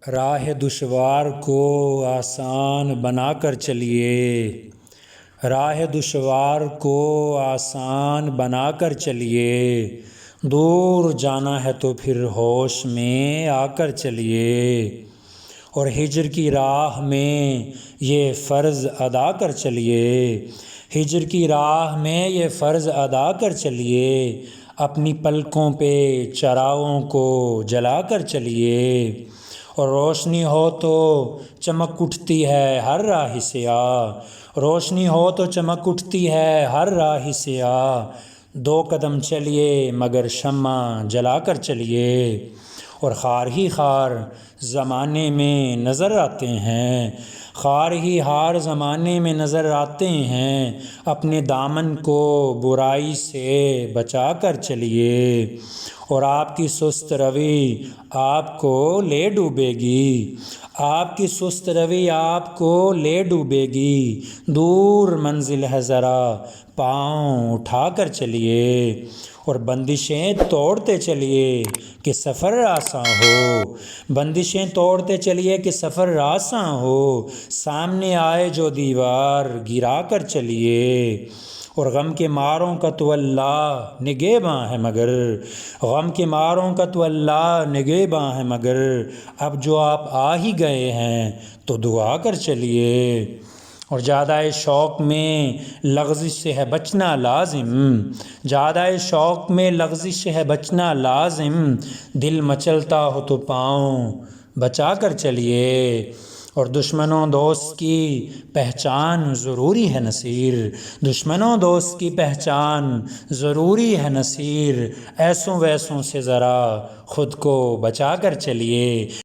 راہ دشوار کو آسان بنا کر چلیے، راہ دشوار کو آسان بنا کر چلیے، دور جانا ہے تو پھر ہوش میں آ کر چلیے، اور ہجر کی راہ میں یہ فرض ادا کر چلیے، ہجر کی راہ میں یہ فرض ادا کر چلیے، اپنی پلکوں پہ چراغوں کو جلا کر چلیے، اور روشنی ہو تو چمک اٹھتی ہے ہر راہ سیاہ، روشنی ہو تو چمک اٹھتی ہے ہر راہ سیاہ، دو قدم چلیے مگر شمع جلا کر چلیے، اور خار ہی خار زمانے میں نظر آتے ہیں، خار ہی ہار زمانے میں نظر آتے ہیں، اپنے دامن کو برائی سے بچا کر چلیے، اور آپ کی سست روی آپ کو لے ڈوبے گی، آپ کی سست روی آپ کو لے ڈوبے گی، دور منزل ہے ذرا پاؤں اٹھا کر چلیے، اور بندشیں توڑتے چلیے کہ سفر آساں ہو، بندشیں توڑتے چلیے کہ سفر آساں ہو، سامنے آئے جو دیوار گرا کر چلیے، اور غم کے ماروں کا تو اللہ نگہباں ہے مگر، غم کے ماروں کا تو اللہ نگہباں ہے مگر، اب جو آپ آ ہی گئے ہیں تو دعا کر چلیے، اور زیادہ شوق میں لغزش سے ہے بچنا لازم، زیادہ شوق میں لغزش سے ہے بچنا لازم، دل مچلتا ہو تو پاؤں بچا کر چلیے، اور دشمنوں دوست کی پہچان ضروری ہے نصیر، دشمنوں دوست کی پہچان ضروری ہے نصیر، ایسوں ویسوں سے ذرا خود کو بچا کر چلیے۔